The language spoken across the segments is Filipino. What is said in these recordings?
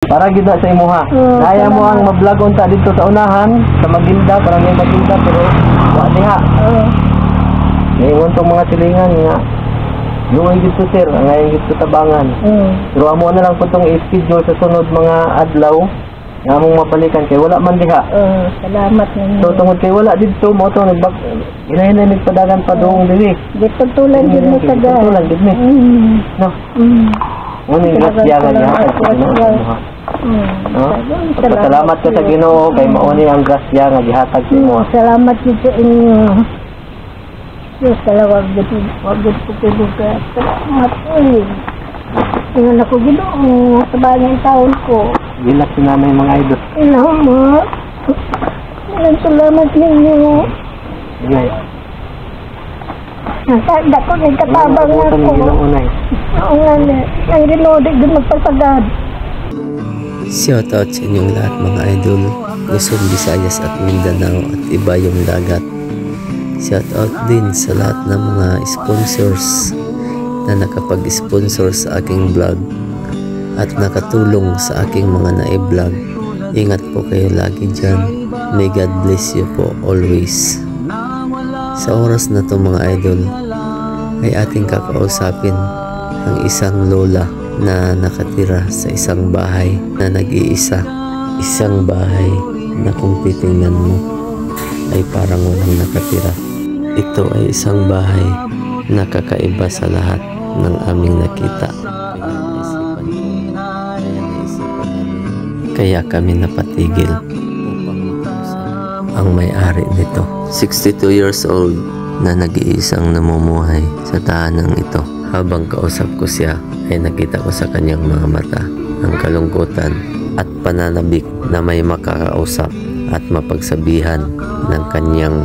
Para gid na sa imuha. Kaya mo ang ma-vlog unta dito sa unahan sa Maginda para may Maginda pero wa diha. Ngayon tong mga silingan nga yung dito sir, ngayon dito tabangan. Pero amo na lang po itong i-schedule sa sunod mga adlaw nga among mapalikan kay wala man diha. Salamat ninyo. So tungod kay wala dito mo to nagbak inahinay nagpadagan pa doong dili. Dito tulan din mo sa gas. Tulan din ni. No. Uning grasya nga niya. Salamat ka sa Ginoo kay mauni ang grasya nga gihatag mo. Salamat din sa inyo. Diyos kalawag dito po ka. Salamat ulit. Tingnan ako Ginoo sa bagay taon ko. Gilak si nanay mga idol. Salamat. Salamat ninyo. Ingay. Nasagda ko ng katabang nga ko. Oo nga na. Ang Ginoo din magpasagad. Shoutout sa inyong lahat mga idol, Luzon, Visayas at Mindanao at iba yung dagat. Shoutout din sa lahat ng mga sponsors na nakapag-sponsor sa aking vlog at nakatulong sa aking mga na-vlog. Ingat po kayo lagi dyan. May God bless you po always. Sa oras na to mga idol ay ating kakausapin ang isang lola na nakatira sa isang bahay na nag-iisa. Isang bahay na kung titingnan mo ay parang walang nakatira. Ito ay isang bahay na kakaiba sa lahat ng aming nakita. Kaya kami napatigil upang makausap ang may-ari nito. 62 years old na nag-iisang namumuhay sa tahanang ito. Habang kausap ko siya ay nakita ko sa kanyang mga mata ang kalungkutan at pananabik na may makakausap at mapagsabihan ng kanyang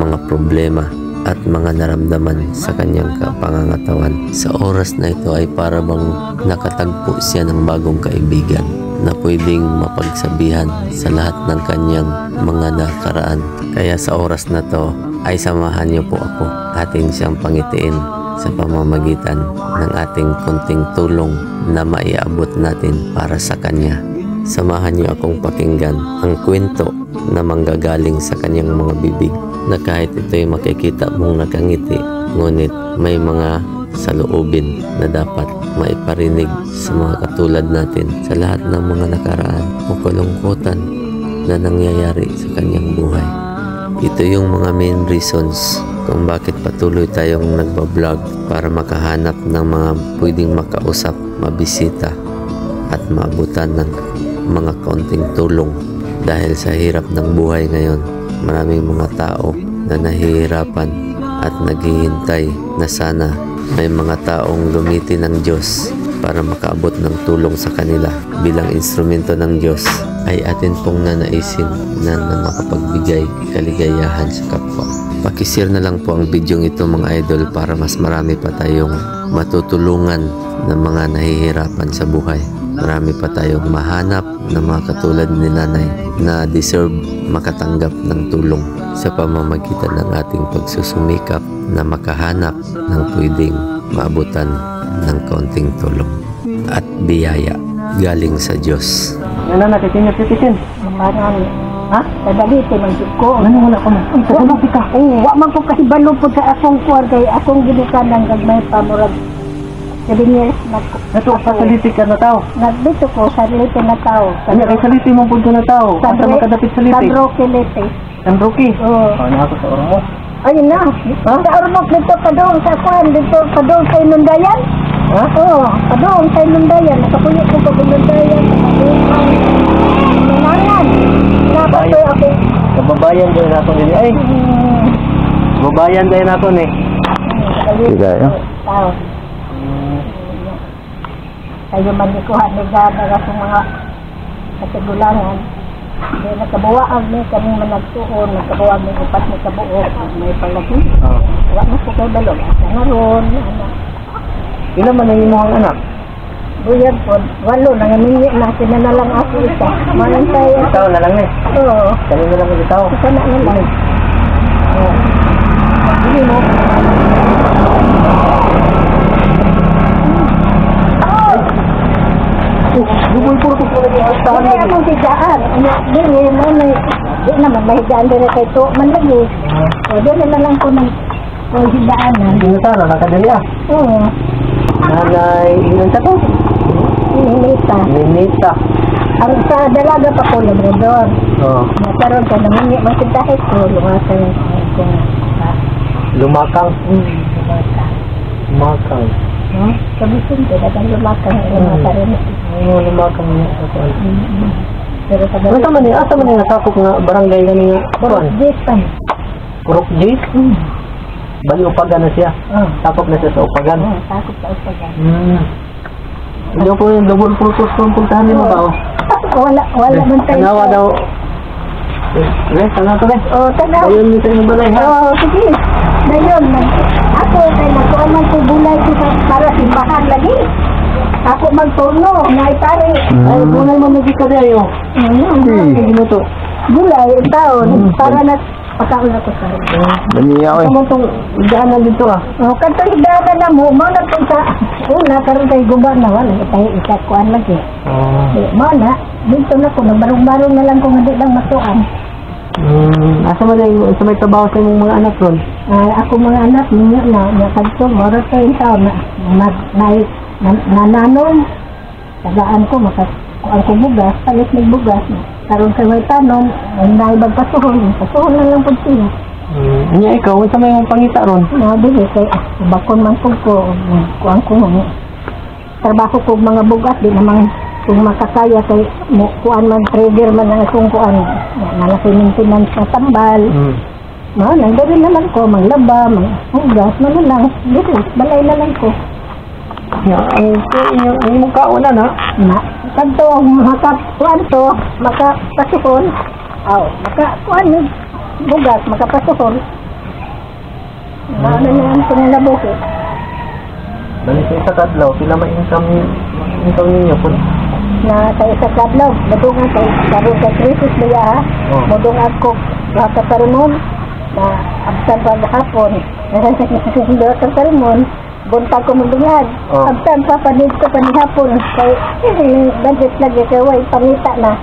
mga problema at mga naramdaman sa kanyang kapangangatawan. Sa oras na ito ay para bang nakatagpo siya ng bagong kaibigan na pwedeng mapagsabihan sa lahat ng kanyang mga nakaraan. Kaya sa oras na to ay samahan niyo po ako, ating siyang pangitiin sa pamamagitan ng ating konting tulong na maiabot natin para sa kanya. Samahan niyo akong pakinggan ang kwento na manggagaling sa kanyang mga bibig na kahit ito'y makikita mong nakangiti, ngunit may mga saloobin na dapat maiparinig sa mga katulad natin sa lahat ng mga nakaraan o kalungkutan na nangyayari sa kanyang buhay. Ito yung mga main reasons kung bakit patuloy tayong nagbablog para makahanap ng mga pwedeng makausap, mabisita at maabutan ng mga kaunting tulong. Dahil sa hirap ng buhay ngayon, maraming mga tao na nahihirapan at naghihintay na sana may mga taong gamitin ng Diyos para makaabot ng tulong sa kanila. Bilang instrumento ng Diyos ay atin pong nanaisin na makapagbigay kaligayahan sa kapwa. Pakishare na lang po ang video ito mga idol para mas marami pa tayong matutulungan ng mga nahihirapan sa buhay. Marami pa tayong mahanap na mga katulad ni nanay na deserve makatanggap ng tulong sa pamamagitan ng ating pagsusumikap na makahanap ng pwedeng maabutan ng kaunting tulong at biyaya galing sa Diyos. Ano na titin? Marami. Ha? Kadaliti man ko. Ano wala ka mo? Tulog ka. Wa man ko kasi balupod sa akong kuwar kay akong ginukanan kag may pamurag. Sabi niya, Nato sa saliti ka na tao. nagbito ko sa liti na tao. Ano kay saliti mo pud na tao? Asa makadapit saliti? Sa broke liti. Ang Rocky. Oo. Na ako sa ormo. Ayun na. Sa Ormoc dito kadong sa kuwan dito kadong sa Inundayan. Ha? Oo, kadong sa Inundayan. Nakapulit ko sa Inundayan. Nanangan. Napatoy ako. Kababayan din ako nila. Ay, kababayan din ako ni. Sige, Tao. Kayo man ikuha ni Gada sa mga kasigulangan. Kaya nakabuwaag ni kami managtuon, nakabuwaag ni upat ni kabuok, may palagi. Wala na po kayo balog. Asa na ron, anak. Ilan man ang imong anak? Buyag po, walo, nangamingi na, sinanalang ako isa. Manantay. Ikaw na lang eh. Oo. Kami na lang ikaw. Isa na lang. Oo. Hindi mo. Dugol po ito lagi ang tahan. Hindi akong higaan. Dili mo may di naman may higaan dire kay to man lagi. O dili na lang ko ng higaan na. Hindi na sana, nakadali ah. Oo. Nanay, ilan sa to? Hinita. Ninita. Ang sa dalaga pa ko labrador. Oh. Nakaroon ka naman niya magkitahe ko lumasan ko. Lumakang. Lumasan. Lumakang. Kabisin ko dagang lumasan rin. Oo, lumakang niya. Pero sa Asa man niya nasakop nga barangay nga niya? Jisan. Purok G? Bali upagan na siya. Sakop na siya sa upagan. Takot sa upagan. Hindi po yung double purpose kung puntahan niyo ba? Wala man tayo. Tanawa daw. Tanawa to be. Tanawa. Ayun nito yung balay ha. Sige. Dayon, ako kay nakuha man ko bulay ko para simbahan lagi. Ako magturno, naitari. Ay, bunay mo may ka dayo. Hindi mo to. Bulay, taon, para na pagkaon ako sa Baniya ko eh. Ano itong daanan dito ah? Kanto hidana na mo, mga nagpunta. Una, karoon kay guba na, wala, tayo ikakuan lagi. Mga na, dito na ko, nagbarong-barong na lang kung hindi lang masuan. Asa mo dahil sa may trabaho sa imong mga anak ron? Ako mga anak, ninyo na kanto, moras ko yung taon na nananom. Tagaan ko, makakuan ko bugas, palit may bugas. Karoon kay may tanom, naibag pasuhon na lang po siya. Niya ikaw, sa may mong pangita ron? Dili kay bakon man ko kuan ko nga. Trabaho ko mga bugas di naman kung makakaya kay kuan man trader man ang akong kuan. Malaki maintenance sa tambal. Nandun naman ko manglaba, bugas man lang. Dito, balay na lang ko. Ang imong kauna na? Kanto makakuan to, makapasuhon. Makakuan bugas, makapasuhon. Ano na ang pinalabok eh. Balik sa isa kadlaw, pila ma-income ninyo po? Na sa isa kadlaw, madungan kay karon sa krisis niya ha. Madungan ko baka karon na absan pa hapon. Nasa sa karon buntag ko madungag. Absan pa panid ko panihapon kay budget lagi kay way pangita na.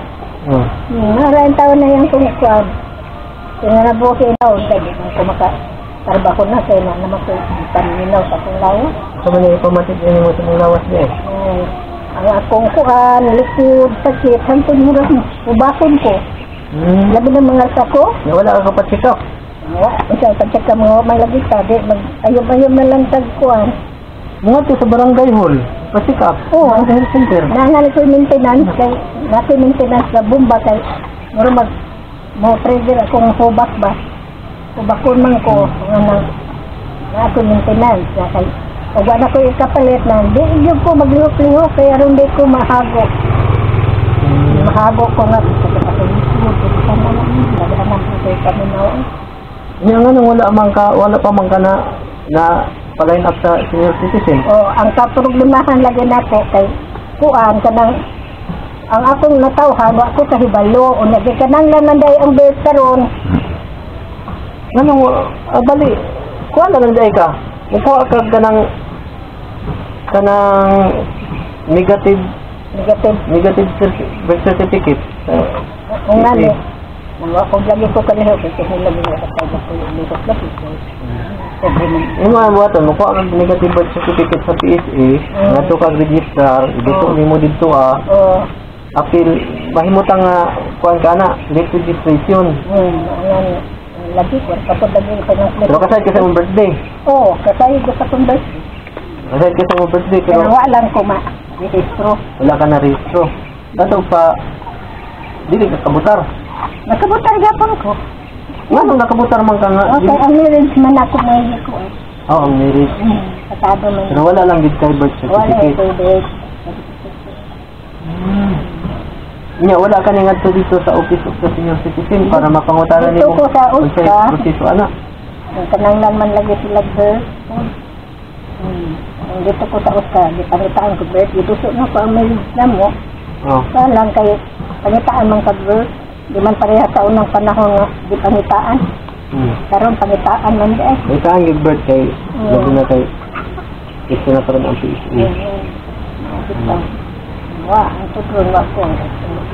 Maraming taon na yung kumukuan. Kaya nabuhi na dahil ko makatarbaho na kaya na naman ko paminaw sa akong lawas. Sa mga ipamatik yun mo sa mga lawas niya eh? Ang akong kuan, likod, sakit, hantong murag ubakon ko. Labi ng mga sako. Wala ka kapatikaw? Isa, pagkat ka mga may lagi ka, ayom-ayom na lang tagkuan. Mga to sa barangay hall, pasikap. Oo. Ang health center. Nangal ko yung maintenance, kay natin maintenance na bomba kay mura mo trigger akong hubak ba. Hubakon man ko, na ako maintenance, na kay pagwa na ko ikapalit na, di yung ko maglihok-lihok, kaya rin di ko mahagok. Mahagok ko nga, kasi kapag-isip, kasi naman, lagyan ko kami na. Yung ano, wala pa man ka na pa-line up sa senior citizen. Ang katulog-lumahan lagi na po kay kuan kanang ang akong natawhan wa ko kahibalo o nagay kanang lananday ang birth karon. Ano, bali, kuha na lang dahil ka. Kuha ka kanang negative birth certificate. Ang ngani. Kung lagi ko kaniho kasi lagi ko sa ko yung lihok lagi ko. Yung mga buhaton, makuha kang negative birth certificate sa PSA, nato kang register, dito mo dito appeal, mahimutan nga kuhan ka na, late registration. Lagi ko, kapag lagi ko ng pero kasahit ka sa mong birthday? Oo, kasahit ko sa mong birthday. Kasahit ka sa mong birthday, pero wala ko ma-registro. Wala ka na registro. Dato pa, dili ka kabutar. Nakabutar gapon ko. Ano nakabutar man ka nga? Okay, ang marriage man ako may ko. Oo, ang marriage. Pasado man. Pero wala lang gid kay birth certificate. Wala Wala ka na nga dito sa Office of the Senior Citizen para mapangutaran dito ko sa USCA. Proseso ana. Kanang man lagi sila birth. Dito ko sa USCA, di panitaan ko birth. Dito na pa ang may mo. Lang kay panitaan man ka birth. Di man pareha sa unang panahon nga di pangitaan. Karon pangitaan man di eh. Pangitaan yung birth kay labi na kay ito na karon ang PSA. Wah, ang tutulong ako.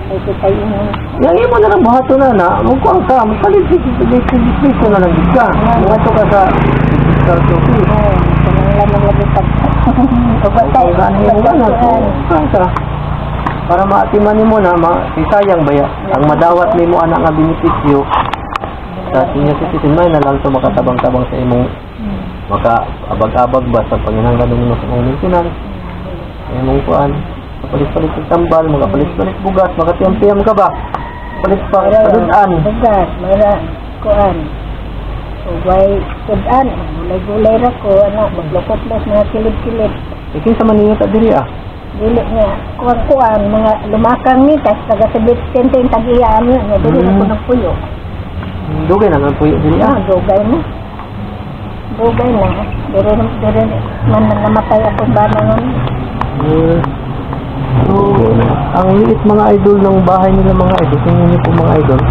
Ay, kita yun. Yang imo na lang buhato na, magkuang ka, magpalit ko na lang ka. Buhato ka sa kartupi. Kanang lamang lagi pag... Pagbatay. Para maatiman mo na, isayang baya. Ang madawat ni mo anak nga benepisyo, sa senior citizen, may na lang ito makatabang-tabang sa imong maka-abag-abag ba sa panginanggan mo sa imong maintenance. Imong kuan, palit-palit ng tambal, makapalit-palit bugas, makatiyam-tiyam ka ba? Palit pa, paludan. Bugas, mara, kuan. Ugay, sudan. Gulay-gulay ra ko, anak, maglukot-los, mga kilid-kilid. Ikin sa Manila ta diri Dili nga, kuan, mga lumakang ni, tas taga-sabit tenteng tag-iyaan niya, dili na ko nagpuyo. Dugay na lang puyo diri Dugay na. Dugay na. Diri man namatay akong bana nun. So, ang liit mga idol ng bahay nila mga idol, tingnan niyo po mga idol.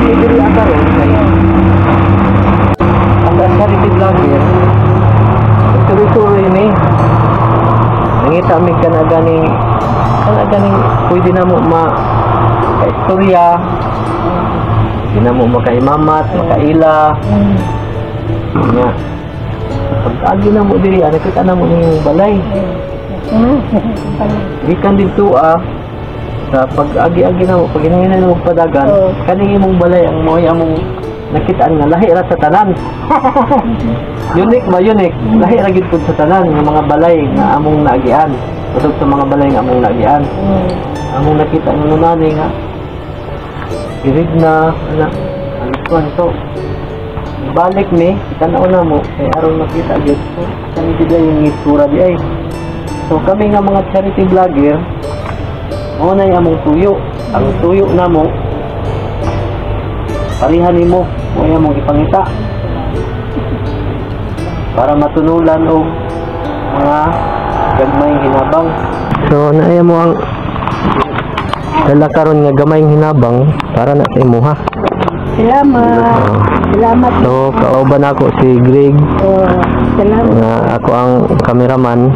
Diri ata ron ang charity vlogger tuloy-tuloy ni nangita mi kana ganing pwede na mo ka-istorya, pwede na mo makaimamat, makaila nya pag agi na mo diri nakita na mo ning balay gikan dito sa pag-agi-agi na mo, pag hinahinan mo padagan, kaning imong balay ang mo'y among nakitaan nga lahi ra sa tanan. Unique ba? Unique. Lahi ra gid pud sa tanan ng mga balay nga among naagian. Usog sa mga balay nga among naagian. Among nakita ng nunani nga irig na so balik ni tanaw na mo kay aron makita gid so kani gid yung itsura di ay. So kami nga mga charity vlogger mo na among tuyo. Ang tuyo na mo parihan nimo mo among ipangita para matunulan og mga gagmayng hinabang. So naaya mo ang dala karon nga gamayng hinabang para na sa imuha. Salamat. Salamat. So kauban ako si Greg. Salamat. Ako ang cameraman.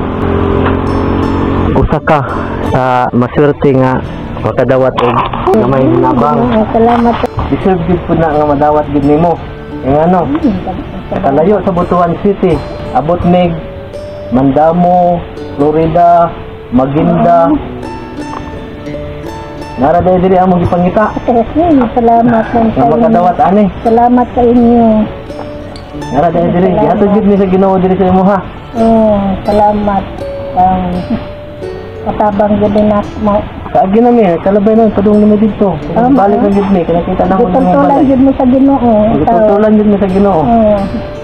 Usa ka sa maswerte nga makadawat og gamay hinabang. Salamat. Deserve gid po na nga madawat gid nimo. Ang kalayo sa Butuan City, abot mig Mandamo, Florida, Maguinda. Nara diri among gipangita. Salamat Nga makadawat ani. Salamat sa inyo. Nara diri gihatod gid mi sa Ginoo diri sa imuha. Salamat. Katabang gid na mo. Kaagi na mi, kalabay na padung nimo dito. Balik na gid mi, kinakita na ko nimo Tutulan balay. gid mo sa Ginoo. Tutulan gid mi sa Ginoo.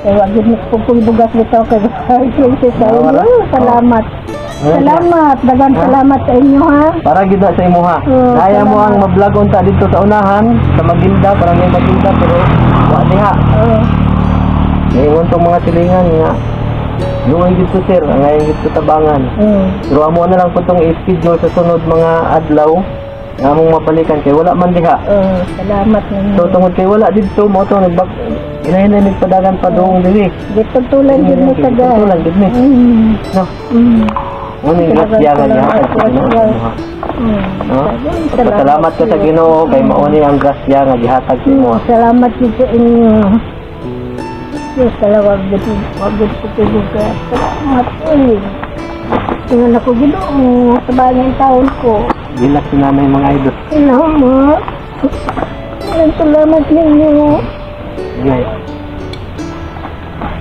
Kaya gid mo pupul bugas dito kay salamat. Salamat, daghang salamat sa inyo ha. Para gid na sa imuha. Naya mo ang ma-vlog unta dito sa unahan sa Maguinda, para may Maguinda pero wa diha. Ngayon tong mga silingan nga luoy gid to sir, ngayon gid to tabangan. Pero amo na lang po tong i-schedule sa sunod mga adlaw nga among mapalikan kay wala man diha. Salamat ninyo. So tungod kay wala dito mo to nagbag inahinay padagan pa doong diri. Gitutulan gid mo sa Tutulan gid mi. No. Ano yung grasya nga gihatag sa Ginoo? No? Salamat ka sa Ginoo kay mauni ang grasya nga gihatag sa imo. Salamat din sa inyo. Diyos kalawag dito. Wag dito ka. Salamat ulit. Tingnan ako Ginoo sa bagay taon ko. Bilas si nanay mga idol. Salamat. Salamat ninyo. Ngay.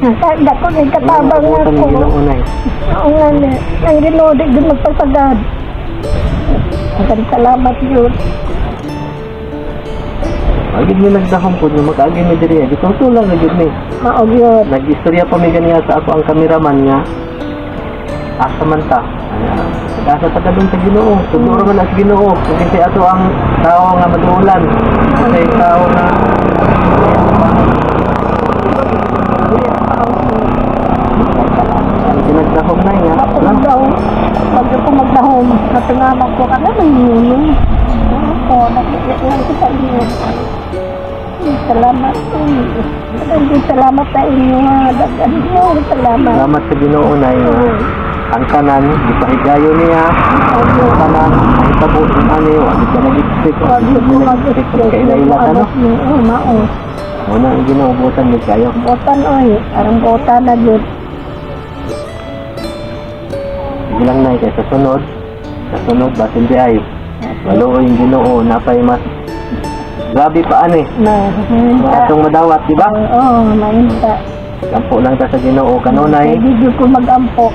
Nasanda ko may katabang Ang ako. Ginoo nay. Oo nga na. Ang Ginoo di din magpasagad. Ang salamat yun. Agid mi nagdahom po ni makaagi mi diri. Gitutulang na gid mi. Maog yun. Nag-istorya pa mi ganiya sa ako ang kameraman nga. Asa man ta. Kasa ta kadun sa Ginoo. Tuduro man as Ginoo. Kasi ato ang tao nga madulan. Kasi tao nga nagdahom na nga. Ako magdahom. Pag ako magdahom, natungaman ko ka na may nunong. Ako, nakikiyan ko sa inyo. Salamat po. Salamat sa inyo nga. Dagan nyo. Salamat. Salamat sa Ginoo na ang tanan, ipahigayo niya. Ang tanan, ang tabo, ang ani, wag ka nag-expect. Wag mo mag-expect. Kailangan, ano? Mao. Una, ang Ginoo, butan mo kayo. Botan oy. Arang botan na yun. Sige lang na, kaya sa sunod, basin di ay. Waluoy yung Ginoo, napay mas. Grabe pa ani. Mahinta. Atong madawat, di ba? Oo, mahinta. Kampo lang ta sa Ginoo, kanunay. Hindi ko mag-ampo.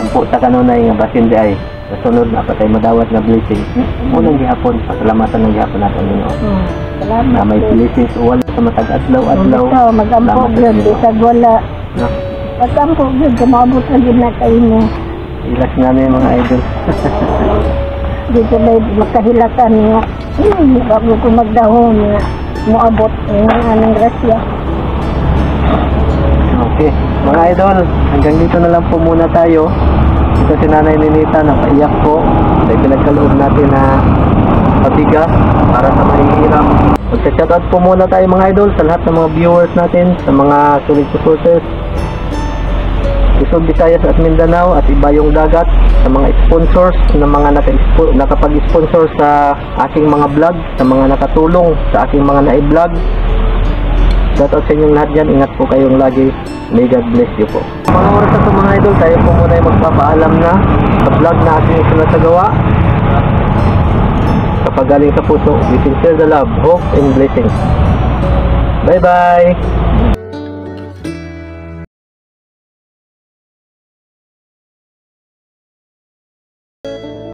Kampo ta kanunay nga basin di ay. Sa sunod na patay madawat nga blessing. Unang gihapon, pasalamatan ng gihapon natin Ginoo. Salamat. Na may blessings wala sa matag adlaw-adlaw. Ikaw, mag-ampo Salamat sa yun. Ginoo. Bisag wala. No? Mag-ampo yun. Kumabot na yun na kayo mo. Ilas na yung mga idol. Dito na makahilakan nga. Bago ko magdahon nga. Muabot. Yung anong grasya. Okay. Mga idol, hanggang dito na lang po muna tayo. Ito si Nanay Ninita, napaiyak po. Dahil pinagkaloob natin na pabigas para sa mahihirap. Magsa-shoutout po muna tayo mga idol sa lahat ng mga viewers natin, sa mga solid supporters. Luzon, Visayas at Mindanao at iba yung dagat, sa mga sponsors na mga nakapag-sponsor sa aking mga vlog, sa mga nakatulong sa aking mga na-vlog. Shoutout sa inyong lahat dyan. Ingat po kayong lagi. May God bless you po. Mga oras na ito mga idol, tayo po muna ay magpapaalam na sa vlog na ating sinasagawa. Kapag galing sa puso, we sincere the love, hope, and blessings. Bye bye!